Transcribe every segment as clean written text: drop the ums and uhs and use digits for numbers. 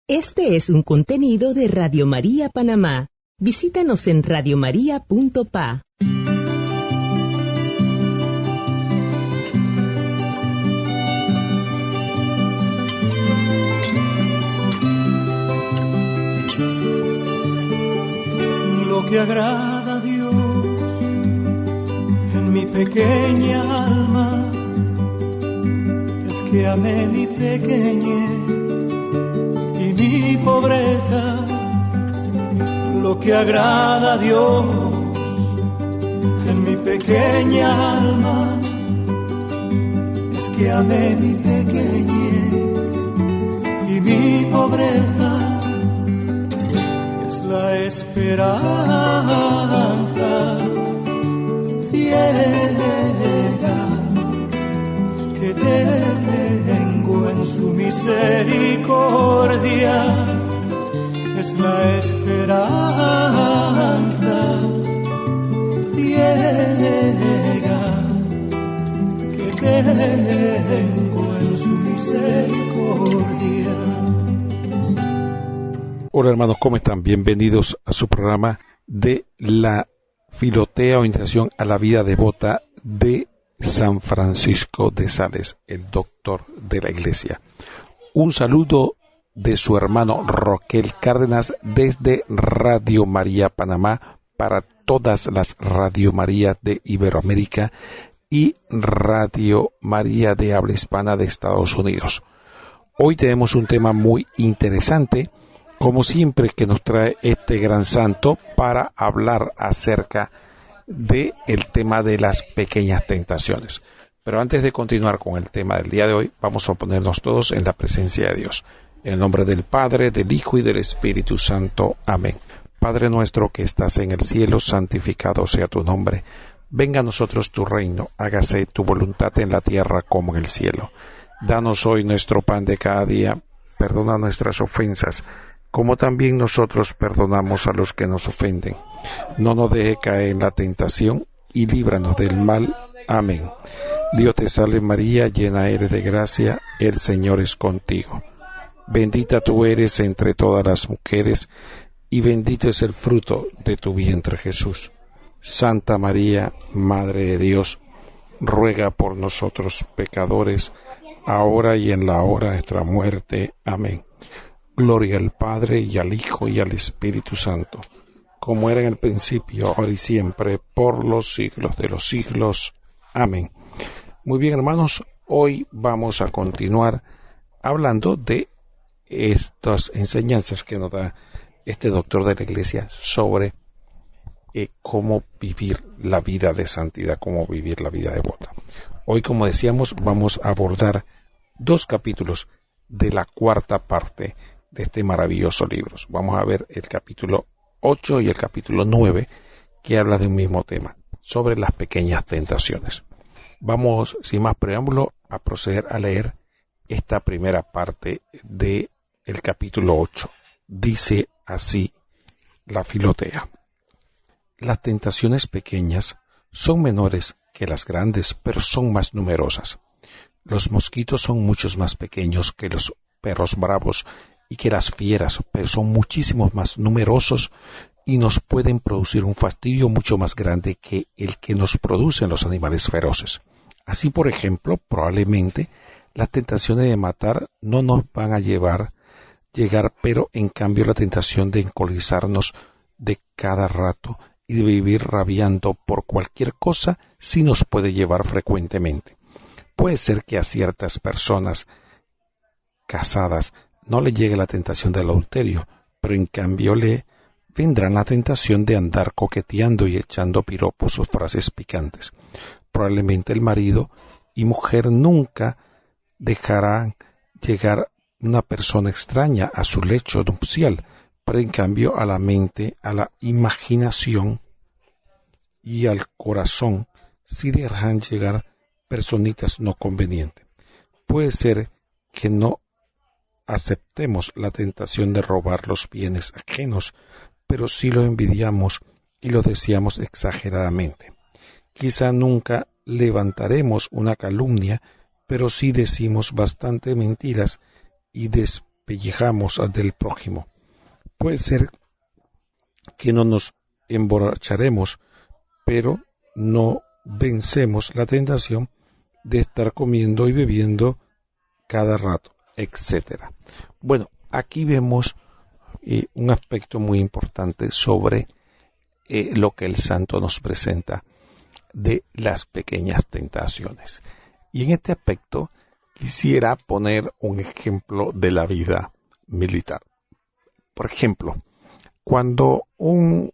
Este es un contenido de Radio María Panamá. Visítanos en radiomaria.pa. Lo que agrada a Dios en mi pequeña alma es que amé mi pequeñez y mi pobreza. Lo que agrada a Dios en mi pequeña alma es que amé mi pequeñez y mi pobreza. Es la esperanza ciega que tengo en su misericordia. Es la esperanza ciega que tengo en su misericordia. Hola hermanos, ¿cómo están? Bienvenidos a su programa de la Filotea o Iniciación a la Vida Devota de San Francisco de Sales, el doctor de la Iglesia. Un saludo de su hermano Roquel Cárdenas desde Radio María Panamá para todas las Radio María de Iberoamérica y Radio María de habla hispana de Estados Unidos. Hoy tenemos un tema muy interesante, como siempre, que nos trae este gran santo para hablar acerca del tema de las pequeñas tentaciones. Pero antes de continuar con el tema del día de hoy, vamos a ponernos todos en la presencia de Dios. En el nombre del Padre, del Hijo y del Espíritu Santo. Amén. Padre nuestro que estás en el cielo, santificado sea tu nombre. Venga a nosotros tu reino, hágase tu voluntad en la tierra como en el cielo. Danos hoy nuestro pan de cada día, perdona nuestras ofensas, como también nosotros perdonamos a los que nos ofenden. No nos deje caer en la tentación y líbranos del mal. Amén. Dios te salve María, llena eres de gracia, el Señor es contigo. Bendita tú eres entre todas las mujeres, y bendito es el fruto de tu vientre Jesús. Santa María, Madre de Dios, ruega por nosotros pecadores, ahora y en la hora de nuestra muerte. Amén. Gloria al Padre, y al Hijo, y al Espíritu Santo, como era en el principio, ahora y siempre, por los siglos de los siglos. Amén. Muy bien, hermanos, hoy vamos a continuar hablando de estas enseñanzas que nos da este doctor de la Iglesia sobre cómo vivir la vida de santidad, cómo vivir la vida devota. Hoy, como decíamos, vamos a abordar 2 capítulos de la 4ª parte de este maravilloso libro. Vamos a ver el capítulo 8 y el capítulo 9, que habla de un mismo tema, sobre las pequeñas tentaciones. Vamos, sin más preámbulo, a proceder a leer esta primera parte de el capítulo 8. Dice así la Filotea. Las tentaciones pequeñas son menores que las grandes, pero son más numerosas. Los mosquitos son muchos más pequeños que los perros bravos y que las fieras, pero son muchísimos más numerosos y nos pueden producir un fastidio mucho más grande que el que nos producen los animales feroces. Así, por ejemplo, probablemente las tentaciones de matar no nos van a llegar, pero en cambio la tentación de encolerizarnos de cada rato y de vivir rabiando por cualquier cosa sí nos puede llevar frecuentemente. Puede ser que a ciertas personas casadas no le llegue la tentación del adulterio, pero en cambio le vendrá la tentación de andar coqueteando y echando piropos o frases picantes. Probablemente el marido y mujer nunca dejarán llegar una persona extraña a su lecho nupcial, pero en cambio a la mente, a la imaginación y al corazón sí dejarán llegar personitas no convenientes. Puede ser que no aceptemos la tentación de robar los bienes ajenos, pero sí lo envidiamos y lo deseamos exageradamente. Quizá nunca levantaremos una calumnia, pero sí decimos bastante mentiras y despellejamos del prójimo. Puede ser que no nos emborracharemos, pero no vencemos la tentación de estar comiendo y bebiendo cada rato, etcétera. Bueno, aquí vemos un aspecto muy importante sobre lo que el santo nos presenta de las pequeñas tentaciones. Y en este aspecto quisiera poner un ejemplo de la vida militar. Por ejemplo, cuando un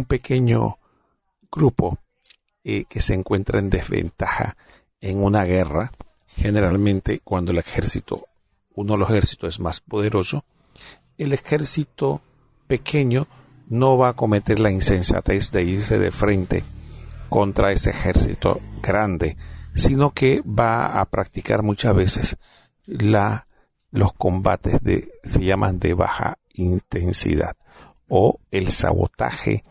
pequeño grupo que se encuentra en desventaja en una guerra, generalmente cuando uno de los ejércitos es más poderoso, el ejército pequeño no va a cometer la insensatez de irse de frente contra ese ejército grande, sino que va a practicar muchas veces los combates se llaman de baja intensidad, o el sabotaje,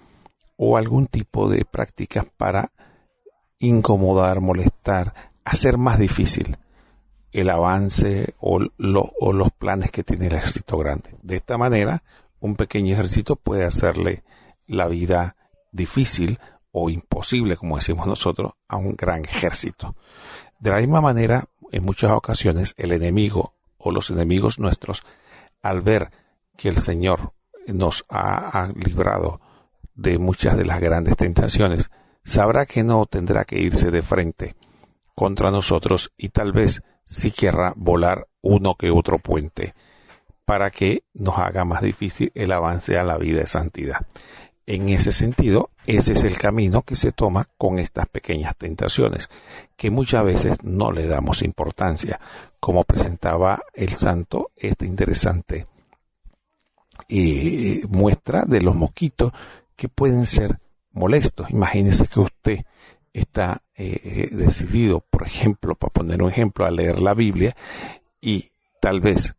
o algún tipo de prácticas para incomodar, molestar, hacer más difícil el avance o los planes que tiene el ejército grande. De esta manera, un pequeño ejército puede hacerle la vida difícil o imposible, como decimos nosotros, a un gran ejército. De la misma manera, en muchas ocasiones, el enemigo o los enemigos nuestros, al ver que el Señor nos ha librado de muchas de las grandes tentaciones, sabrá que no tendrá que irse de frente contra nosotros y tal vez sí querrá volar uno que otro puente para que nos haga más difícil el avance a la vida de santidad. En ese sentido, ese es el camino que se toma con estas pequeñas tentaciones, que muchas veces no le damos importancia, como presentaba el santo esta interesante muestra de los mosquitos que pueden ser molestos. Imagínese que usted está decidido, por ejemplo, para poner un ejemplo, a leer la Biblia y tal vez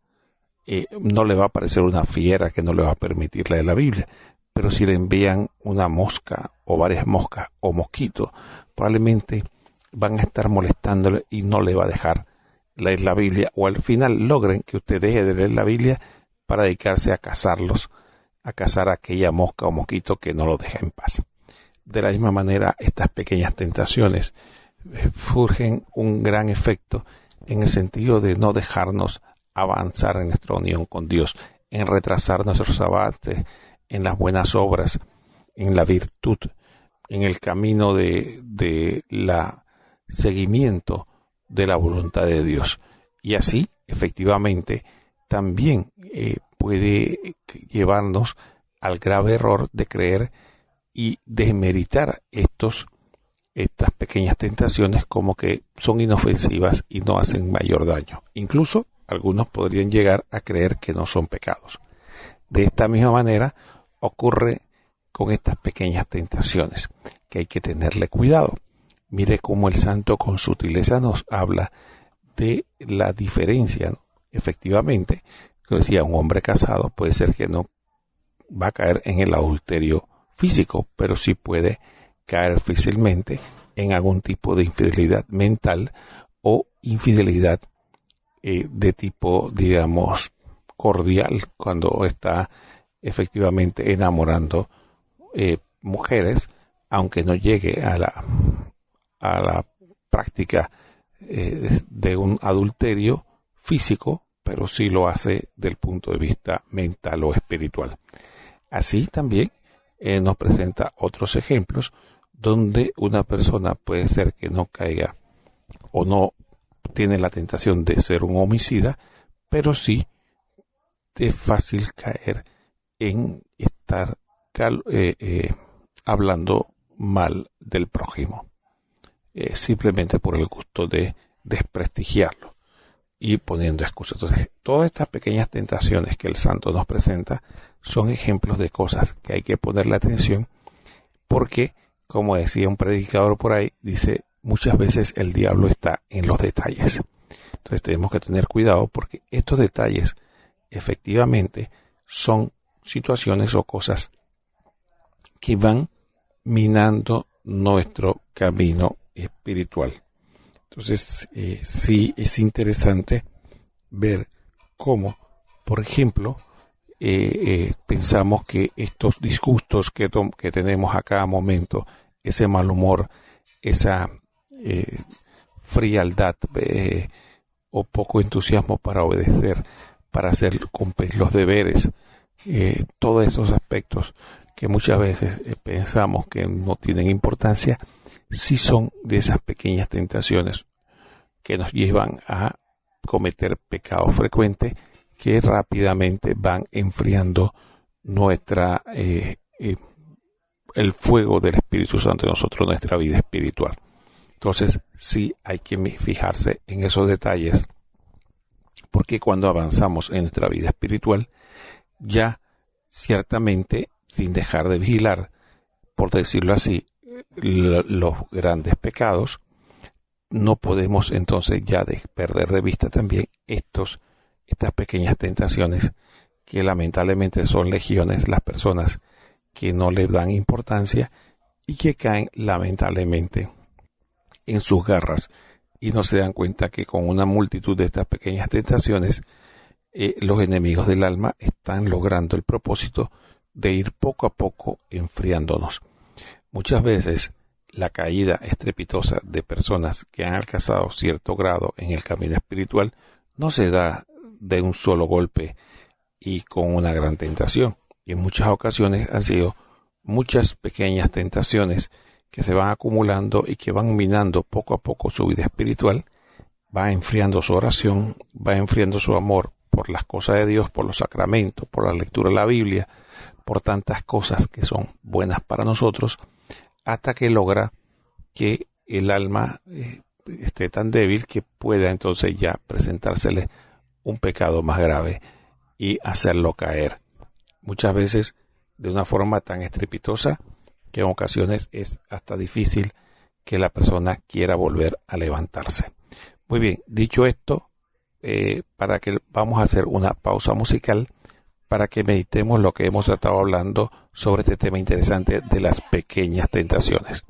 no le va a aparecer una fiera que no le va a permitir leer la Biblia, pero si le envían una mosca o varias moscas o mosquitos, probablemente van a estar molestándole y no le va a dejar leer la Biblia, o al final logren que usted deje de leer la Biblia para dedicarse a cazarlos, a cazar a aquella mosca o mosquito que no lo deja en paz. De la misma manera, estas pequeñas tentaciones surgen un gran efecto en el sentido de no dejarnos avanzar en nuestra unión con Dios, en retrasar nuestros avances en las buenas obras, en la virtud, en el camino de la seguimiento de la voluntad de Dios. Y así, efectivamente, también puede llevarnos al grave error de creer y desmeritar estas pequeñas tentaciones como que son inofensivas y no hacen mayor daño. Incluso algunos podrían llegar a creer que no son pecados. De esta misma manera ocurre con estas pequeñas tentaciones, que hay que tenerle cuidado. Mire cómo el santo con sutileza nos habla de la diferencia, ¿no? Efectivamente, como decía, un hombre casado puede ser que no va a caer en el adulterio físico, pero sí puede caer fácilmente en algún tipo de infidelidad mental o infidelidad de tipo, digamos, cordial, cuando está efectivamente enamorando mujeres, aunque no llegue a la práctica de un adulterio físico, pero sí lo hace del punto de vista mental o espiritual. Así también nos presenta otros ejemplos donde una persona puede ser que no caiga o no tiene la tentación de ser un homicida, pero sí es fácil caer en estar hablando mal del prójimo, simplemente por el gusto de desprestigiarlo y poniendo excusas. Entonces, todas estas pequeñas tentaciones que el santo nos presenta son ejemplos de cosas que hay que ponerle atención, porque, como decía un predicador por ahí, dice, muchas veces el diablo está en los detalles. Entonces tenemos que tener cuidado, porque estos detalles efectivamente son situaciones o cosas que van minando nuestro camino espiritual. Entonces, sí es interesante ver cómo Por ejemplo, pensamos que estos disgustos que tenemos a cada momento, ese mal humor, esa frialdad o poco entusiasmo para obedecer, para cumplir los deberes, todos esos aspectos que muchas veces pensamos que no tienen importancia, sí son de esas pequeñas tentaciones que nos llevan a cometer pecados frecuentes que rápidamente van enfriando el fuego del Espíritu Santo en nosotros, nuestra vida espiritual. Entonces sí hay que fijarse en esos detalles, porque cuando avanzamos en nuestra vida espiritual, ya ciertamente, sin dejar de vigilar, por decirlo así, los grandes pecados, no podemos entonces ya perder de vista también estas pequeñas tentaciones que lamentablemente son legiones, las personas que no le dan importancia y que caen lamentablemente en sus garras y no se dan cuenta que con una multitud de estas pequeñas tentaciones los enemigos del alma están logrando el propósito de ir poco a poco enfriándonos. Muchas veces la caída estrepitosa de personas que han alcanzado cierto grado en el camino espiritual no se da de un solo golpe y con una gran tentación. Y en muchas ocasiones han sido muchas pequeñas tentaciones que se van acumulando y que van minando poco a poco su vida espiritual, va enfriando su oración, va enfriando su amor por las cosas de Dios, por los sacramentos, por la lectura de la Biblia, por tantas cosas que son buenas para nosotros, hasta que logra que el alma esté tan débil que pueda entonces ya presentársele un pecado más grave y hacerlo caer. Muchas veces de una forma tan estrepitosa que en ocasiones es hasta difícil que la persona quiera volver a levantarse. Muy bien, dicho esto, vamos a hacer una pausa musical para que meditemos lo que hemos estado hablando sobre este tema interesante de las pequeñas tentaciones.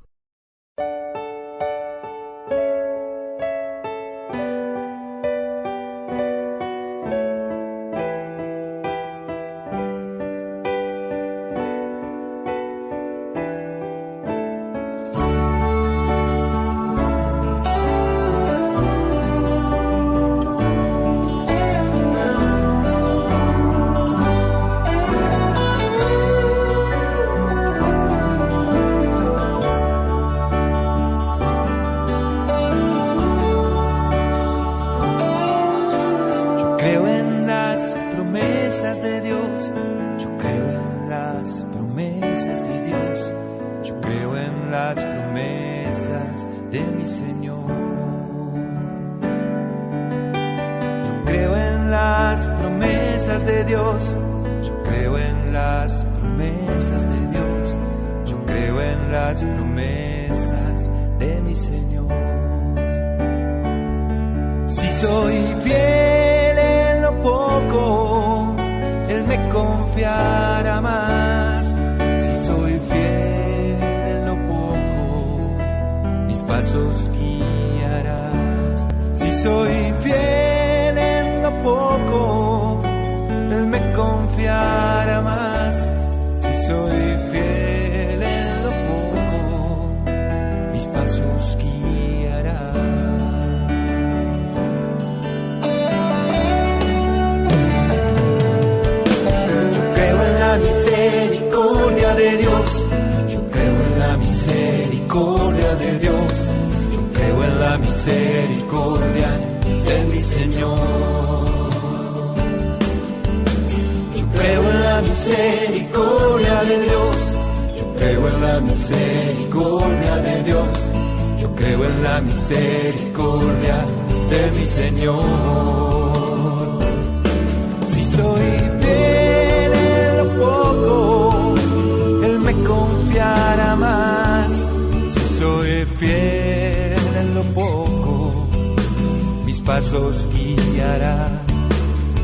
Pasos guiará.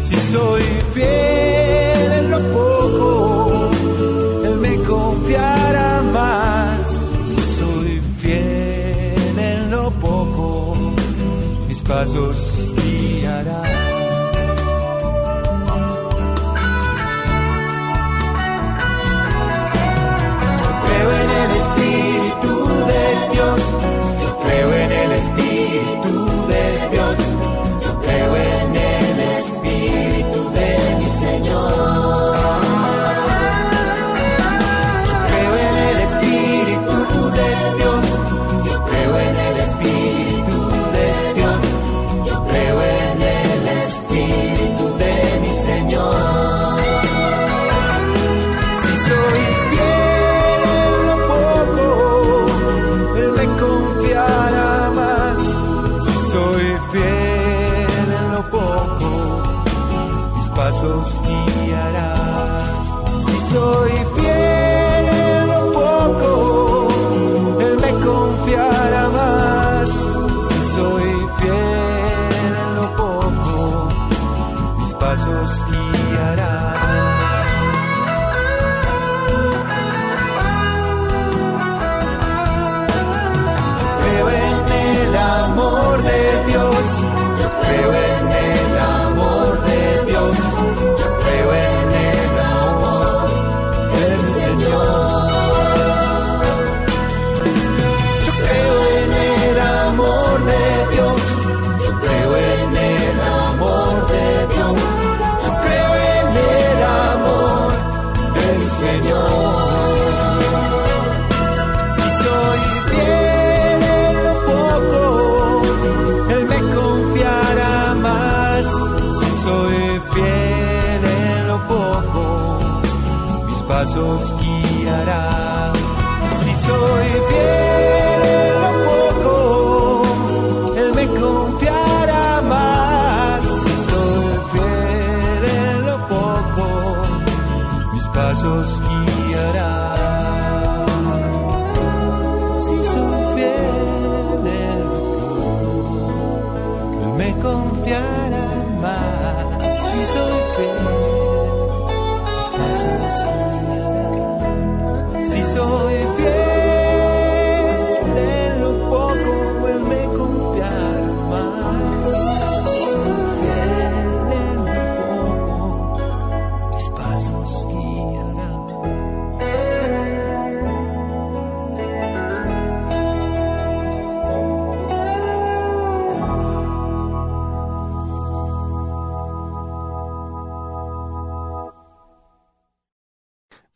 Si soy fiel en lo poco, Él me confiará más. Si soy fiel en lo poco, mis pasos guiará. pasos guiará. Si soy fiel en lo poco, Él me confiará más. Si soy fiel en lo poco, mis pasos guiará. Si soy fiel en lo poco, Él me confiará más. Si soy fiel, mis pasos guiará. Si soy fiel en lo poco, Él me confiará más. Si soy fiel en lo poco, mis pasos guiará.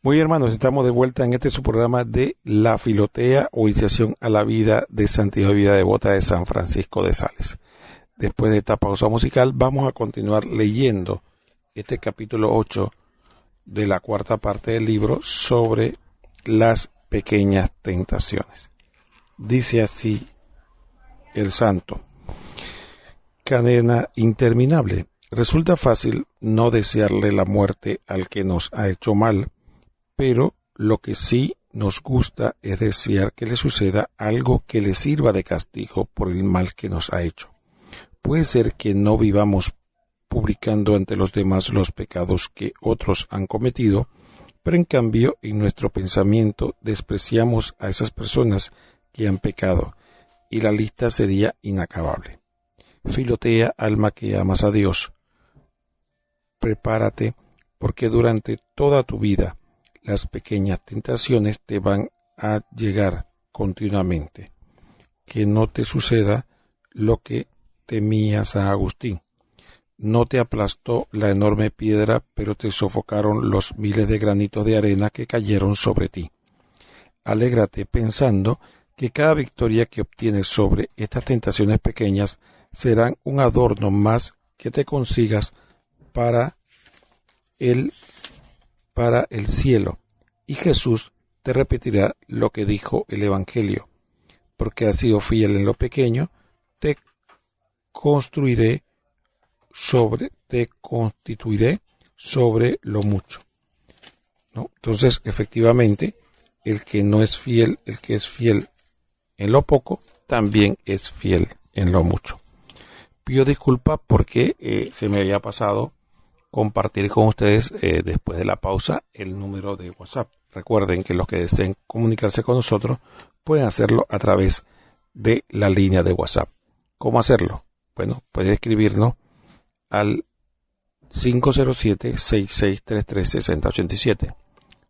Muy bien, hermanos, estamos de vuelta en este su programa de La Filotea o Iniciación a la Vida de Santidad y Vida Devota de San Francisco de Sales. Después de esta pausa musical, vamos a continuar leyendo este capítulo 8 de la cuarta parte del libro sobre las pequeñas tentaciones. Dice así el santo: cadena interminable. Resulta fácil no desearle la muerte al que nos ha hecho mal, pero lo que sí nos gusta es desear que le suceda algo que le sirva de castigo por el mal que nos ha hecho. Puede ser que no vivamos publicando ante los demás los pecados que otros han cometido, pero en cambio en nuestro pensamiento despreciamos a esas personas que han pecado, y la lista sería inacabable. Filotea, alma que amas a Dios, prepárate, porque durante toda tu vida las pequeñas tentaciones te van a llegar continuamente. Que no te suceda lo que temía San Agustín. No te aplastó la enorme piedra, pero te sofocaron los miles de granitos de arena que cayeron sobre ti. Alégrate pensando que cada victoria que obtienes sobre estas tentaciones pequeñas serán un adorno más que te consigas para el cielo, y Jesús te repetirá lo que dijo el Evangelio: porque has sido fiel en lo pequeño, te constituiré sobre lo mucho. ¿No? Entonces, efectivamente, el que no es fiel, el que es fiel en lo poco, también es fiel en lo mucho. Pido disculpas porque se me había pasado compartir con ustedes después de la pausa el número de WhatsApp. Recuerden que los que deseen comunicarse con nosotros pueden hacerlo a través de la línea de WhatsApp. ¿Cómo hacerlo? Bueno, pueden escribirnos al 507-6633-6087.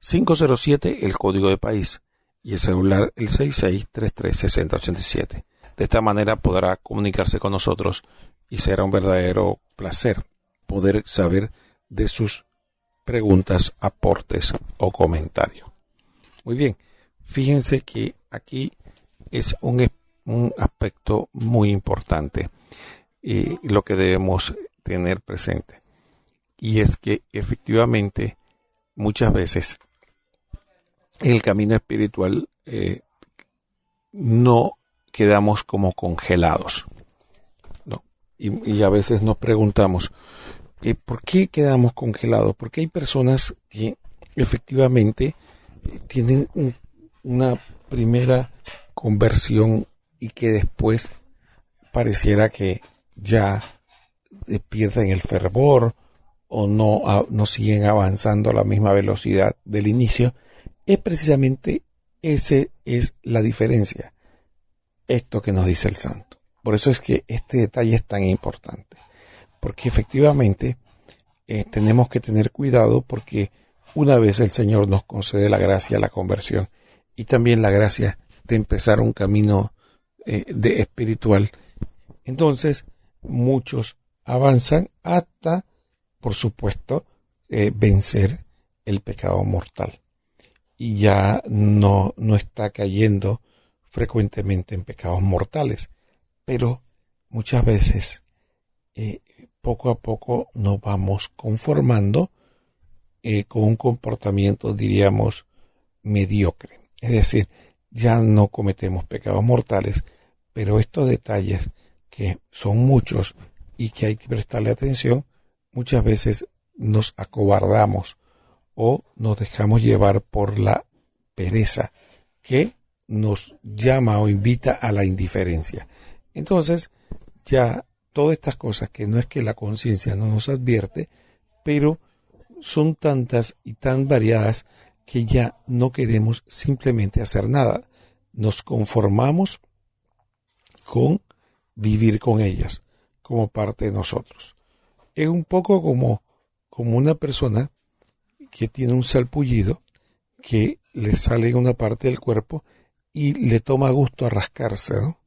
507 el código de país y el celular el 6633-6087. De esta manera podrá comunicarse con nosotros y será un verdadero placer poder saber de sus preguntas, aportes o comentarios. Muy bien, fíjense que aquí es un aspecto muy importante lo que debemos tener presente, y es que efectivamente muchas veces en el camino espiritual no quedamos como congelados, ¿no? Y a veces nos preguntamos, ¿por qué quedamos congelados? Porque hay personas que efectivamente tienen una primera conversión y que después pareciera que ya pierden el fervor o no siguen avanzando a la misma velocidad del inicio. Es precisamente esa es la diferencia. Esto que nos dice el santo. Por eso es que este detalle es tan importante. Porque efectivamente tenemos que tener cuidado, porque una vez el Señor nos concede la gracia, la conversión, y también la gracia de empezar un camino de espiritual. Entonces muchos avanzan hasta, por supuesto, vencer el pecado mortal. Y ya no está cayendo frecuentemente en pecados mortales, pero muchas veces poco a poco nos vamos conformando con un comportamiento, diríamos, mediocre. Es decir, ya no cometemos pecados mortales, pero estos detalles, que son muchos y que hay que prestarle atención, muchas veces nos acobardamos o nos dejamos llevar por la pereza que nos llama o invita a la indiferencia. Entonces, ya todas estas cosas que no es que la conciencia no nos advierte, pero son tantas y tan variadas que ya no queremos simplemente hacer nada. Nos conformamos con vivir con ellas como parte de nosotros. Es un poco como una persona que tiene un salpullido que le sale en una parte del cuerpo y le toma gusto a rascarse, ¿no?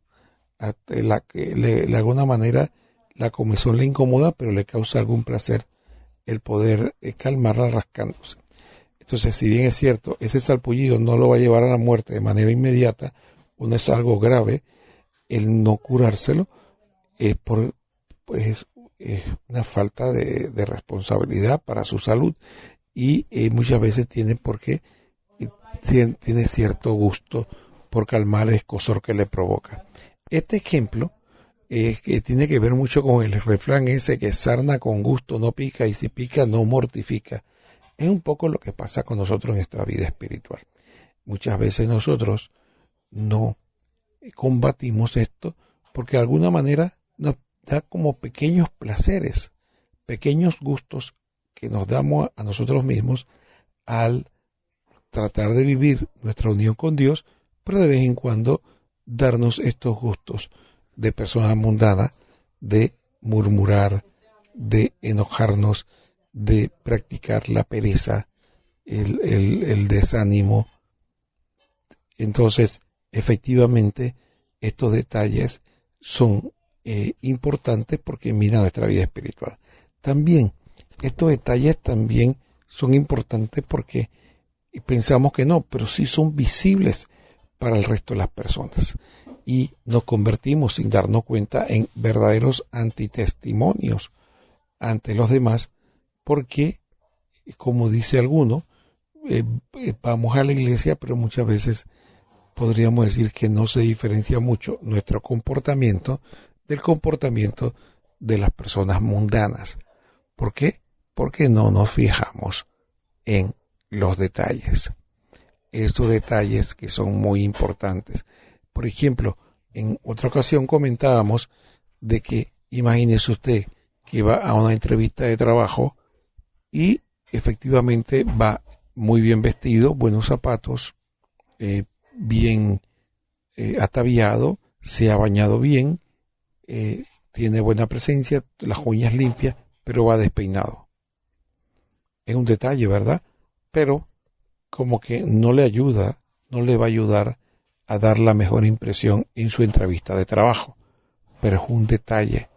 De alguna manera la comezón le incomoda, pero le causa algún placer el poder calmarla rascándose. Entonces, si bien es cierto, ese salpullido no lo va a llevar a la muerte de manera inmediata, o no es algo grave, el no curárselo es una falta de responsabilidad para su salud y muchas veces tiene cierto gusto por calmar el escozor que le provoca. Este ejemplo que tiene que ver mucho con el refrán ese que sarna con gusto no pica y si pica no mortifica. Es un poco lo que pasa con nosotros en nuestra vida espiritual. Muchas veces nosotros no combatimos esto porque de alguna manera nos da como pequeños placeres, pequeños gustos que nos damos a nosotros mismos al tratar de vivir nuestra unión con Dios, pero de vez en cuando darnos estos gustos de personas mundanas, de murmurar, de enojarnos, de practicar la pereza, el desánimo. Entonces, efectivamente, estos detalles son importantes porque miran nuestra vida espiritual. También, estos detalles también son importantes porque pensamos que no, pero sí son visibles para el resto de las personas. Y nos convertimos sin darnos cuenta en verdaderos antitestimonios ante los demás, porque, como dice alguno, vamos a la iglesia, pero muchas veces podríamos decir que no se diferencia mucho nuestro comportamiento del comportamiento de las personas mundanas. ¿Por qué? Porque no nos fijamos en los detalles. Estos detalles que son muy importantes. Por ejemplo, en otra ocasión comentábamos de que, imagínese usted que va a una entrevista de trabajo y efectivamente va muy bien vestido, buenos zapatos, bien ataviado, se ha bañado bien, tiene buena presencia, las uñas limpias, pero va despeinado. Es un detalle, ¿verdad? Pero como que no le va a ayudar a dar la mejor impresión en su entrevista de trabajo. Pero es un detalle,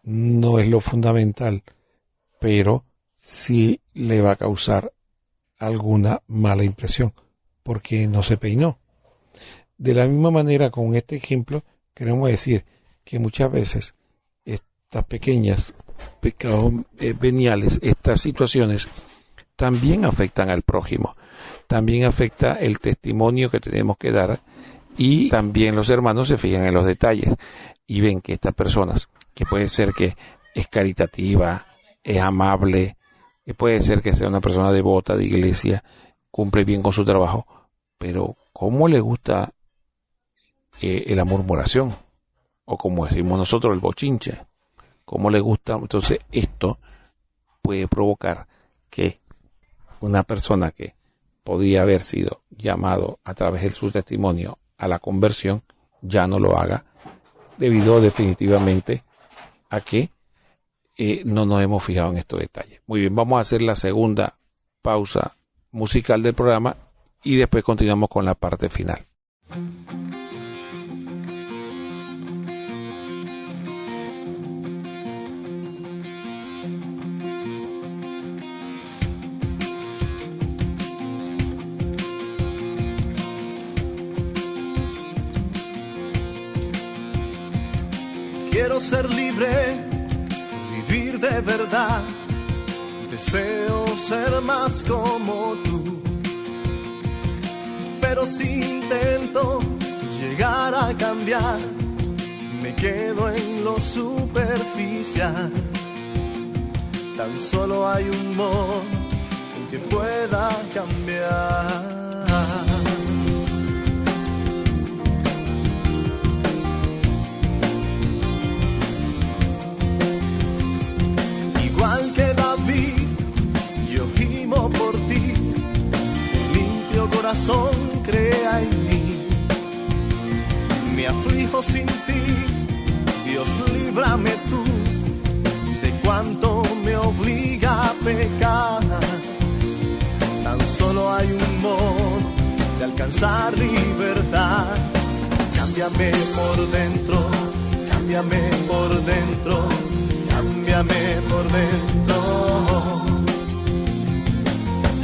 no es lo fundamental, pero sí le va a causar alguna mala impresión, porque no se peinó. De la misma manera, con este ejemplo, queremos decir que muchas veces estas pequeñas pecados veniales, estas situaciones, también afectan al prójimo, también afecta el testimonio que tenemos que dar, y también los hermanos se fijan en los detalles y ven que estas personas, que puede ser que es caritativa, es amable, puede ser que sea una persona devota de iglesia, cumple bien con su trabajo, pero ¿cómo le gusta la murmuración? O como decimos nosotros, el bochinche. ¿Cómo le gusta? Entonces esto puede provocar que una persona que podía haber sido llamado a través de su testimonio a la conversión, ya no lo haga, debido definitivamente a que no nos hemos fijado en estos detalles. Muy bien, vamos a hacer la segunda pausa musical del programa y después continuamos con la parte final. Quiero ser libre, vivir de verdad, Deseo ser más como tú, pero si intento llegar a cambiar, me quedo en lo superficial. Tan solo hay un modo en que pueda cambiar. Igual que David, yo gimo por ti, un limpio corazón crea en mí. Me aflijo sin ti, Dios, líbrame tú de cuanto me obliga a pecar. Tan solo hay un modo de alcanzar libertad. Cámbiame por dentro, cámbiame por dentro, cámbiame por dentro.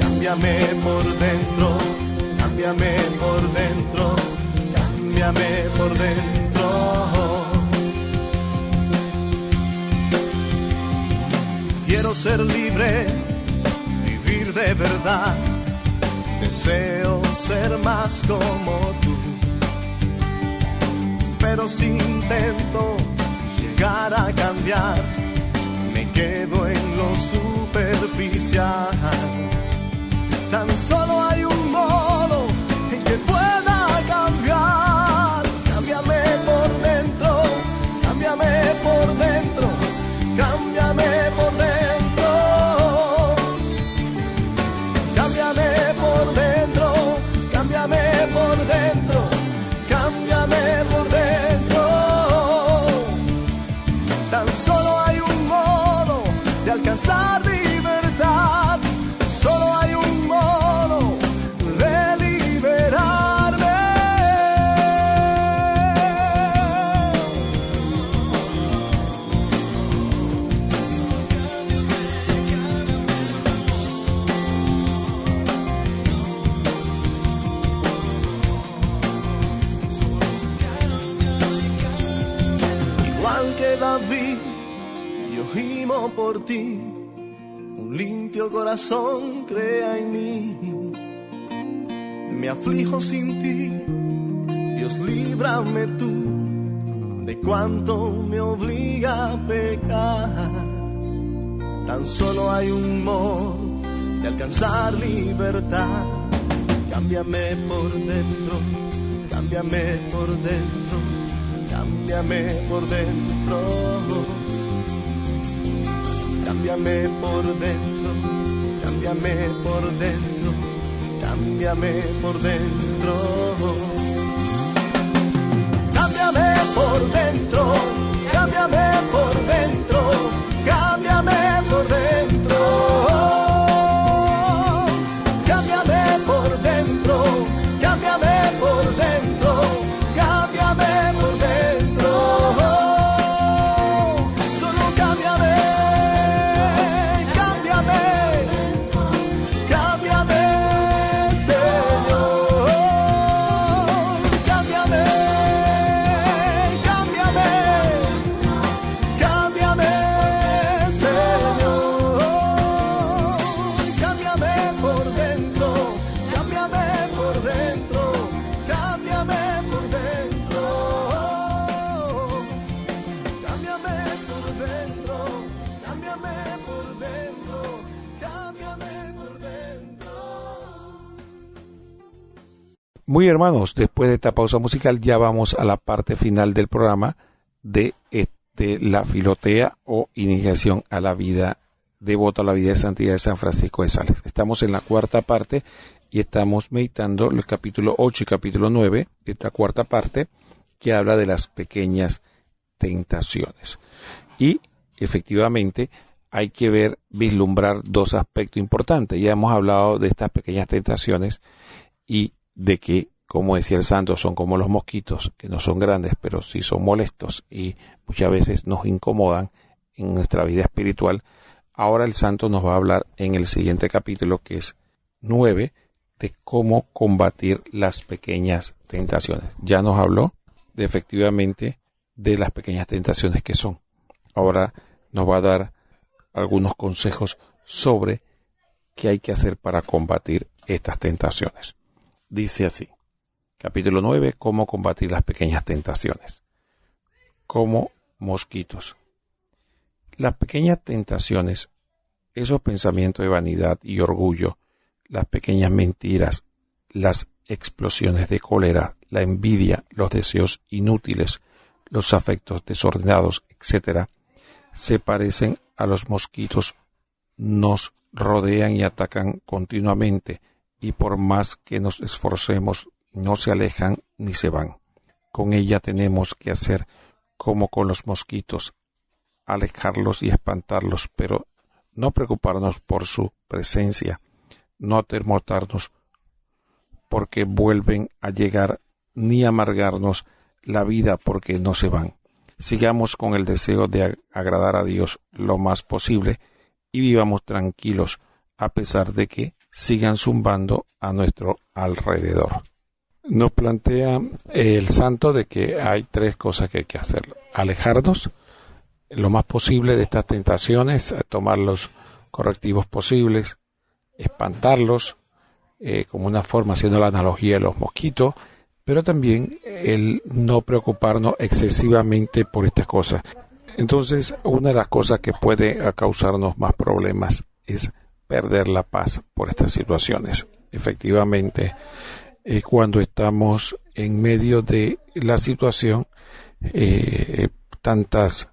Cámbiame por dentro, cámbiame por dentro, cámbiame por dentro. Quiero ser libre, vivir de verdad. Deseo ser más como tú, pero si intento llegar a cambiar, me quedo en lo superficial. Tan solo hay un modo en que pueda cambiar. Cámbiame por dentro, cámbiame por dentro, cámbiame por dentro. Cámbiame por dentro, cámbiame por dentro, cámbiame por dentro. Tan solo hay un modo de alcanzar libertad. Solo hay un modo de liberarme. Igual que David, yo gimo por ti. Un limpio corazón crea en mí. Me aflijo sin ti, Dios, líbrame tú de cuanto me obliga a pecar. Tan solo hay un modo de alcanzar libertad. Cámbiame por dentro, cámbiame por dentro, cámbiame por dentro. Cámbiame por dentro, cámbiame por dentro, cámbiame por dentro. Cámbiame por dentro, cámbiame por dentro, cámbiame por dentro. Cámbiame por dentro, cámbiame por dentro, cámbiame por dentro. Solo cámbiame. Muy hermanos, después de esta pausa musical ya vamos a la parte final del programa de la Filotea o Iniciación a la Vida Devota, a la Vida de Santidad de San Francisco de Sales. Estamos en la cuarta parte y estamos meditando el capítulo 8 y capítulo 9 de esta cuarta parte, que habla de las pequeñas tentaciones. Y efectivamente hay que vislumbrar dos aspectos importantes. Ya hemos hablado de estas pequeñas tentaciones y de que, como decía el santo, son como los mosquitos, que no son grandes, pero sí son molestos y muchas veces nos incomodan en nuestra vida espiritual. Ahora el santo nos va a hablar en el siguiente capítulo, que es 9, de cómo combatir las pequeñas tentaciones. Ya nos habló efectivamente de las pequeñas tentaciones que son. Ahora nos va a dar algunos consejos sobre qué hay que hacer para combatir estas tentaciones. Dice así, capítulo 9, cómo combatir las pequeñas tentaciones. Como mosquitos. Las pequeñas tentaciones, esos pensamientos de vanidad y orgullo, las pequeñas mentiras, las explosiones de cólera, la envidia, los deseos inútiles, los afectos desordenados, etc., se parecen a los mosquitos, nos rodean y atacan continuamente, y por más que nos esforcemos, no se alejan ni se van. Con ella tenemos que hacer como con los mosquitos, alejarlos y espantarlos, pero no preocuparnos por su presencia, no atemorarnos porque vuelven a llegar, ni amargarnos la vida porque no se van. Sigamos con el deseo de agradar a Dios lo más posible y vivamos tranquilos a pesar de que sigan zumbando a nuestro alrededor. Nos plantea el santo de que hay tres cosas que hay que hacer. Alejarnos lo más posible de estas tentaciones, tomar los correctivos posibles, espantarlos, como una forma, haciendo la analogía de los mosquitos, pero también el no preocuparnos excesivamente por estas cosas. Entonces, una de las cosas que puede causarnos más problemas es perder la paz por estas situaciones. Efectivamente, cuando estamos en medio de la situación, tantas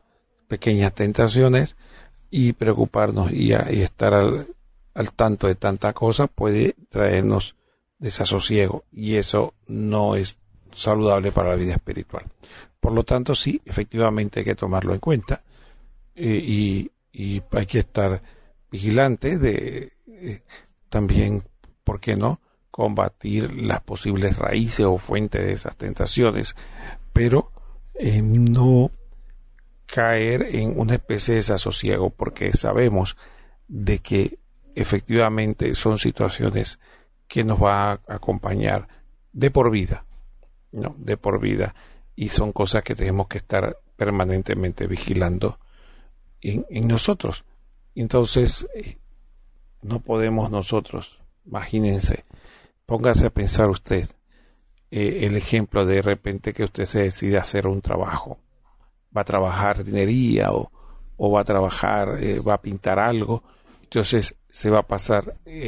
pequeñas tentaciones, y preocuparnos y estar al tanto de tanta cosa puede traernos desasosiego, y eso no es saludable para la vida espiritual. Por lo tanto, sí, efectivamente hay que tomarlo en cuenta, y hay que estar vigilante de también, ¿por qué no?, combatir las posibles raíces o fuentes de esas tentaciones, pero no caer en una especie de desasosiego, porque sabemos de que efectivamente son situaciones que nos va a acompañar de por vida, ¿no? De por vida, y son cosas que tenemos que estar permanentemente vigilando en nosotros. Entonces, no podemos nosotros, imagínense, póngase a pensar usted, el ejemplo de repente que usted se decide hacer un trabajo, va a trabajar jardinería o va a trabajar, va a pintar algo, entonces se va a pasar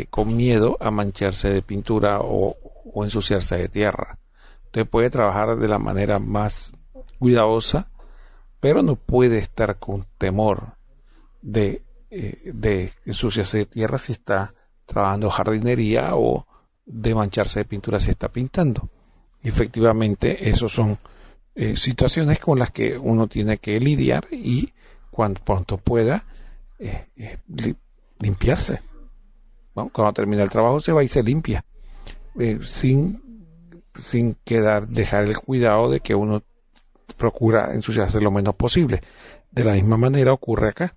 con miedo a mancharse de pintura o ensuciarse de tierra. Usted puede trabajar de la manera más cuidadosa, pero no puede estar con temor de ensuciarse de tierra si está trabajando jardinería, o de mancharse de pintura si está pintando. Efectivamente, esos son situaciones con las que uno tiene que lidiar, y cuando pronto pueda limpiarse. Bueno, cuando termina el trabajo se va y se limpia, sin dejar el cuidado de que uno procura ensuciarse lo menos posible. De la misma manera ocurre acá,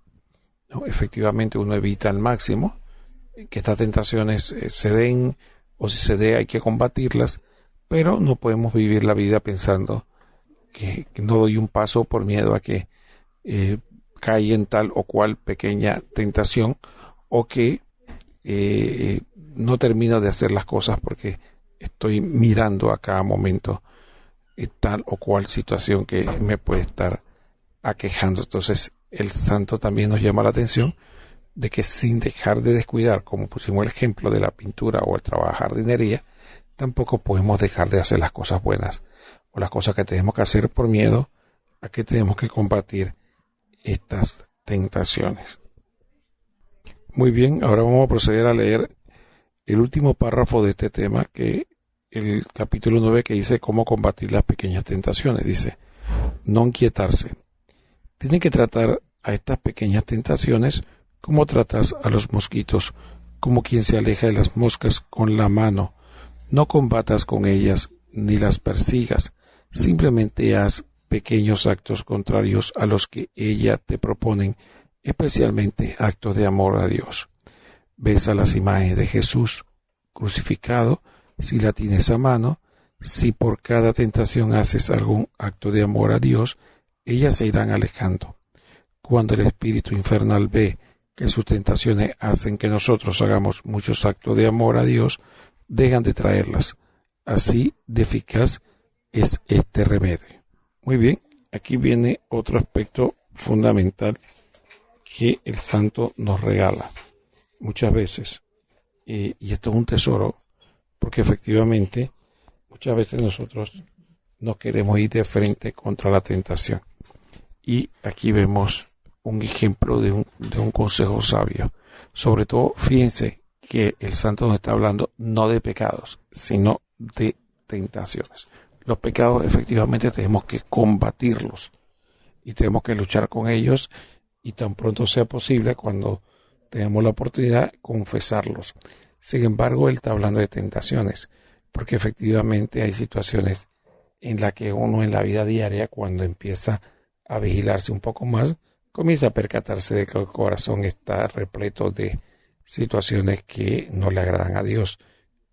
¿no? Efectivamente, uno evita al máximo que estas tentaciones se den, o si se dé hay que combatirlas, pero no podemos vivir la vida pensando que no doy un paso por miedo a que caiga en tal o cual pequeña tentación, o que no termino de hacer las cosas porque estoy mirando a cada momento tal o cual situación que me puede estar aquejando. Entonces, el santo también nos llama la atención de que, sin dejar de descuidar, como pusimos el ejemplo de la pintura o el trabajo de jardinería, tampoco podemos dejar de hacer las cosas buenas o las cosas que tenemos que hacer por miedo a que tenemos que combatir estas tentaciones. Muy bien, ahora vamos a proceder a leer el último párrafo de este tema, que el capítulo 9, que dice cómo combatir las pequeñas tentaciones. Dice, no inquietarse. Tienen que tratar a estas pequeñas tentaciones como tratas a los mosquitos, como quien se aleja de las moscas con la mano. No combatas con ellas ni las persigas, simplemente haz pequeños actos contrarios a los que ella te proponen, especialmente actos de amor a Dios. Besa las imágenes de Jesús crucificado, si la tienes a mano. Si por cada tentación haces algún acto de amor a Dios, ellas se irán alejando. Cuando el espíritu infernal ve que sus tentaciones hacen que nosotros hagamos muchos actos de amor a Dios, dejan de traerlas. Así de eficaz es este remedio. Muy bien, aquí viene otro aspecto fundamental que el santo nos regala muchas veces. Y esto es un tesoro, porque efectivamente muchas veces nosotros no queremos ir de frente contra la tentación. Y aquí vemos un ejemplo de un consejo sabio. Sobre todo, fíjense que el santo nos está hablando no de pecados, sino de tentaciones. Los pecados efectivamente tenemos que combatirlos y tenemos que luchar con ellos, y tan pronto sea posible, cuando tenemos la oportunidad, confesarlos. Sin embargo, él está hablando de tentaciones, porque efectivamente hay situaciones en las que uno en la vida diaria, cuando empieza a vigilarse un poco más, comienza a percatarse de que el corazón está repleto de situaciones que no le agradan a Dios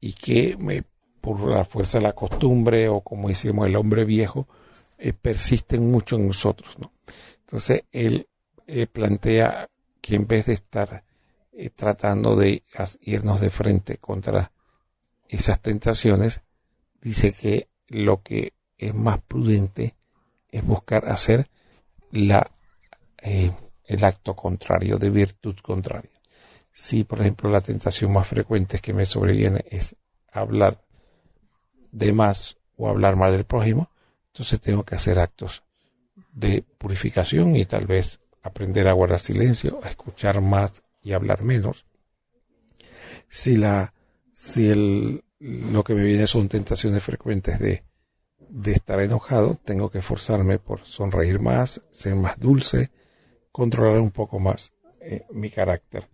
y que por la fuerza de la costumbre, o como decimos el hombre viejo, persisten mucho en nosotros, ¿no? Entonces él plantea que en vez de estar tratando de irnos de frente contra esas tentaciones, dice que lo que es más prudente es buscar hacer el acto contrario, de virtud contraria. Si, por ejemplo, la tentación más frecuente que me sobreviene es hablar de más o hablar mal del prójimo, entonces tengo que hacer actos de purificación y tal vez aprender a guardar silencio, a escuchar más y hablar menos. Si lo que me viene son tentaciones frecuentes de estar enojado, tengo que esforzarme por sonreír más, ser más dulce, controlar un poco más mi carácter.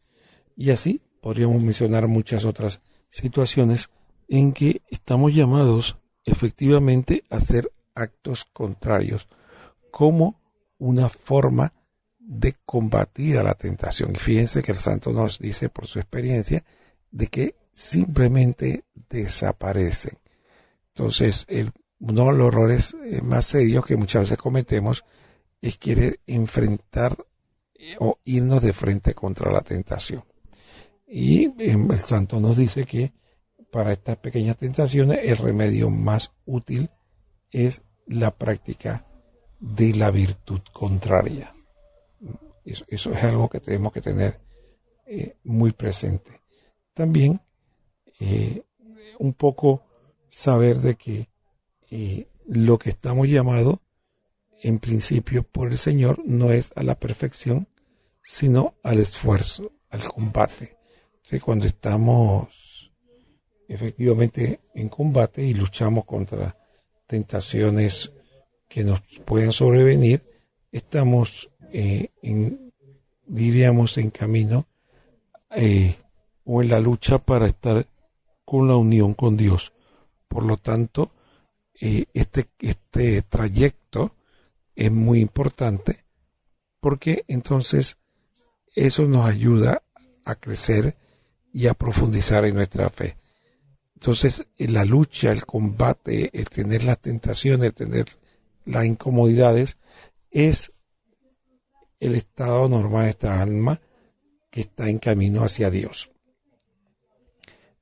Y así podríamos mencionar muchas otras situaciones en que estamos llamados efectivamente a hacer actos contrarios como una forma de combatir a la tentación. Y fíjense que el santo nos dice por su experiencia de que simplemente desaparecen. Entonces, uno de los errores más serios que muchas veces cometemos es querer enfrentar o irnos de frente contra la tentación. Y el santo nos dice que para estas pequeñas tentaciones el remedio más útil es la práctica de la virtud contraria. Eso es algo que tenemos que tener muy presente. También un poco saber de que lo que estamos llamados en principio por el Señor no es a la perfección, sino al esfuerzo, al combate. ¿Sí? Cuando estamos efectivamente en combate y luchamos contra tentaciones que nos pueden sobrevenir, estamos diríamos en camino o en la lucha para estar con la unión con Dios. Por lo tanto, este trayecto es muy importante, porque entonces eso nos ayuda a crecer y a profundizar en nuestra fe. Entonces, la lucha, el combate, el tener las tentaciones, el tener las incomodidades, es el estado normal de esta alma que está en camino hacia Dios.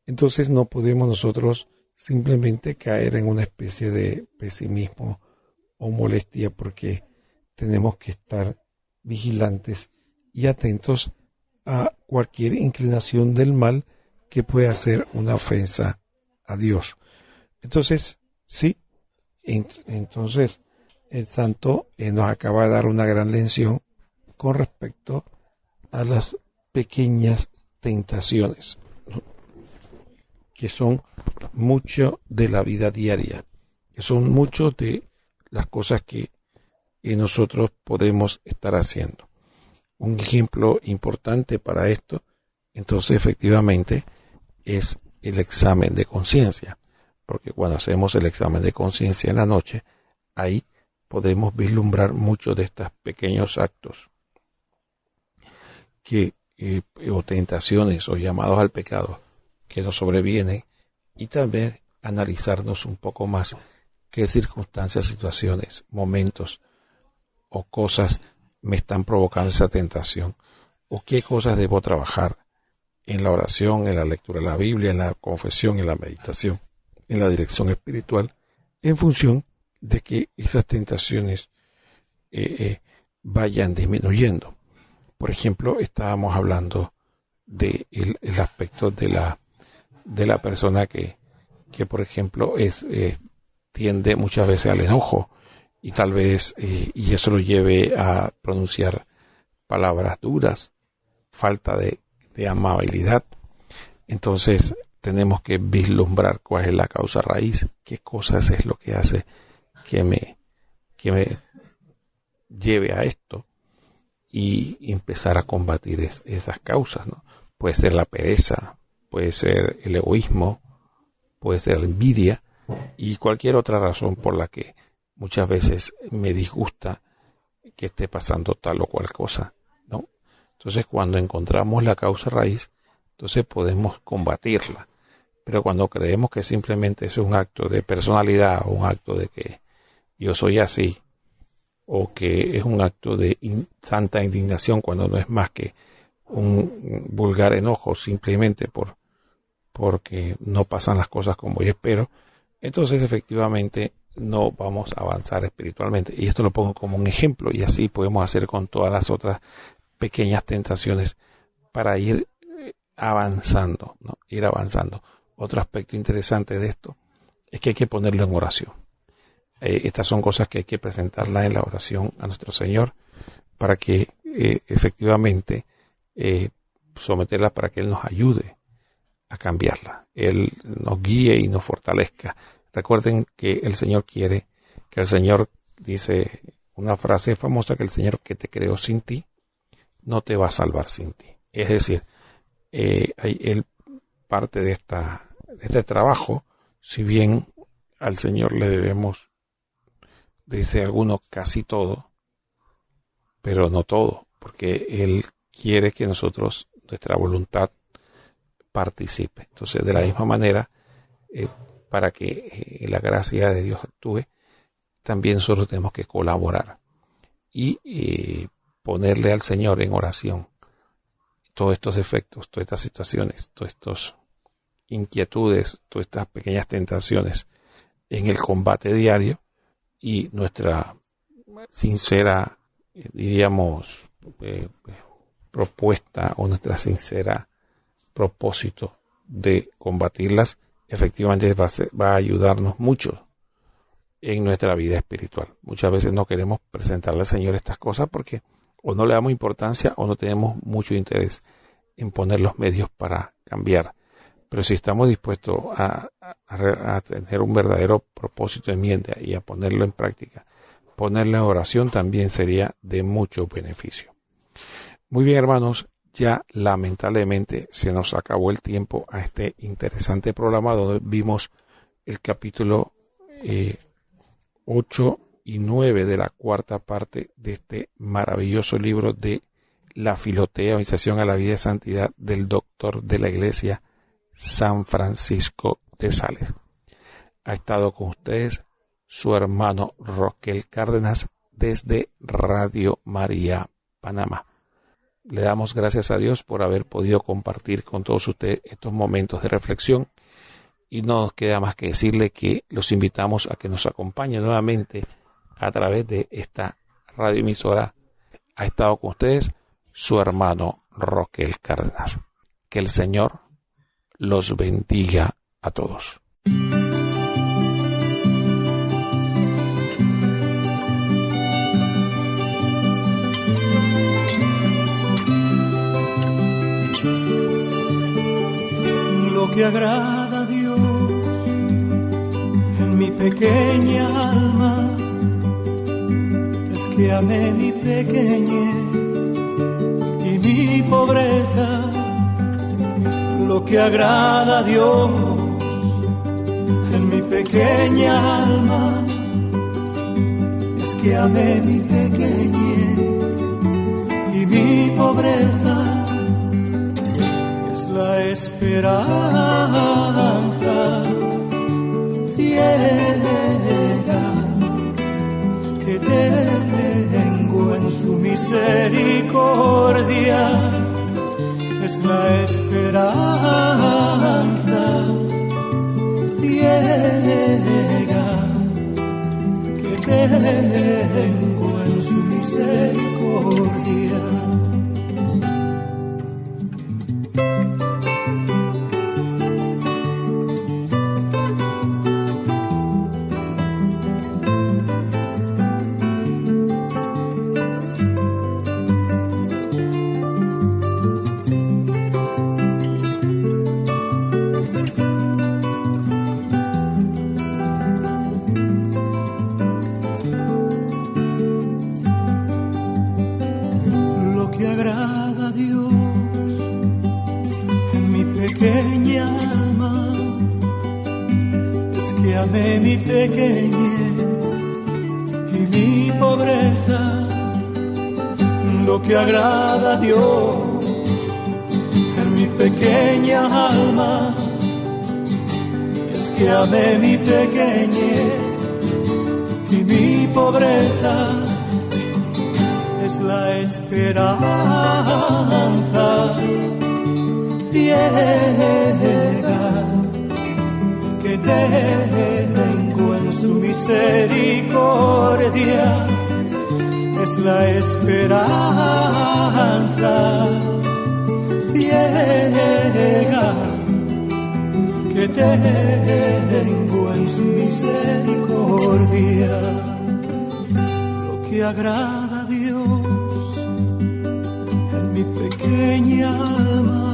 Entonces no podemos nosotros simplemente caer en una especie de pesimismo o molestia, porque tenemos que estar vigilantes y atentos a cualquier inclinación del mal que pueda ser una ofensa a Dios. Entonces, sí, entonces el santo nos acaba de dar una gran lección con respecto a las pequeñas tentaciones, ¿no? Que son mucho de la vida diaria, que son mucho de las cosas que nosotros podemos estar haciendo. Un ejemplo importante para esto, entonces, efectivamente, es el examen de conciencia, porque cuando hacemos el examen de conciencia en la noche, ahí podemos vislumbrar muchos de estos pequeños actos o tentaciones o llamados al pecado que nos sobrevienen, y tal vez analizarnos un poco más qué circunstancias, situaciones, momentos o cosas me están provocando esa tentación, o qué cosas debo trabajar en la oración, en la lectura de la Biblia, en la confesión, en la meditación, en la dirección espiritual, en función de que esas tentaciones vayan disminuyendo. Por ejemplo, estábamos hablando del el aspecto de la persona que por ejemplo tiende muchas veces al enojo y tal vez y eso lo lleve a pronunciar palabras duras, falta de amabilidad. Entonces tenemos que vislumbrar cuál es la causa raíz, qué cosas es lo que hace que me lleve a esto y empezar a combatir esas causas, ¿no? Puede ser la pereza, puede ser el egoísmo, puede ser la envidia y cualquier otra razón por la que muchas veces me disgusta que esté pasando tal o cual cosa, ¿no? Entonces, cuando encontramos la causa raíz, entonces podemos combatirla. Pero cuando creemos que simplemente es un acto de personalidad o un acto de que yo soy así, o que es un acto de santa indignación cuando no es más que un vulgar enojo simplemente porque no pasan las cosas como yo espero, entonces efectivamente no vamos a avanzar espiritualmente. Y esto lo pongo como un ejemplo y así podemos hacer con todas las otras pequeñas tentaciones para ir avanzando, ¿no? Ir avanzando. Otro aspecto interesante de esto es que hay que ponerlo en oración. Estas son cosas que hay que presentarlas en la oración a nuestro Señor para que efectivamente someterlas para que Él nos ayude a cambiarla. Él nos guíe y nos fortalezca. Recuerden que el Señor quiere, que el Señor dice una frase famosa, que el Señor que te creó sin ti, no te va a salvar sin ti. Es decir, Él parte de este trabajo, si bien al Señor le debemos, dice algunos, casi todo, pero no todo, porque Él quiere que nosotros, nuestra voluntad, participe. Entonces, de la misma manera, para que la gracia de Dios actúe, también nosotros tenemos que colaborar y ponerle al Señor en oración todos estos efectos, todas estas situaciones, todas estas inquietudes, todas estas pequeñas tentaciones en el combate diario y nuestra sincera, diríamos, propuesta o nuestra sincera propósito de combatirlas, efectivamente va a ayudarnos mucho en nuestra vida espiritual. Muchas veces no queremos presentarle al Señor estas cosas porque o no le damos importancia o no tenemos mucho interés en poner los medios para cambiar. Pero si estamos dispuestos a tener un verdadero propósito de enmienda y a ponerlo en práctica, ponerlo en oración también sería de mucho beneficio. Muy bien, hermanos, ya lamentablemente se nos acabó el tiempo a este interesante programa donde vimos el capítulo 8 y 9 de la cuarta parte de este maravilloso libro de La Filotea o Iniciación a la Vida de Santidad del doctor de la Iglesia, San Francisco de Sales. Ha estado con ustedes su hermano Roquel Cárdenas desde Radio María, Panamá. Le damos gracias a Dios por haber podido compartir con todos ustedes estos momentos de reflexión y no nos queda más que decirle que los invitamos a que nos acompañen nuevamente a través de esta radioemisora. Ha estado con ustedes su hermano Roquel Cárdenas. Que el Señor los bendiga a todos. Lo que agrada a Dios en mi pequeña alma es que amé mi pequeñez y mi pobreza. Lo que agrada a Dios en mi pequeña alma es que amé mi pequeñez y mi pobreza. Es la esperanza ciega que tengo en su misericordia. la esperanza ciega que tengo en su misericordia. Amé mi pequeñez y mi pobreza. Lo que agrada a Dios en mi pequeña alma es que amé mi pequeñez y mi pobreza. Es la esperanza ciega que tengo en su misericordia. Es la esperanza ciega que tengo en su misericordia. Lo que agrada a Dios en mi pequeña alma.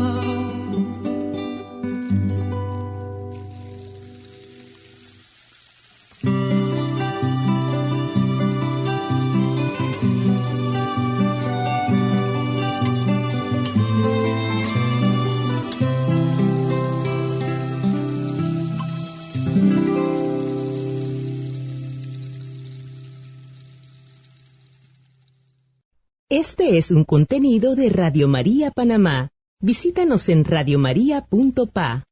Este es un contenido de Radio María Panamá. Visítanos en radiomaria.pa.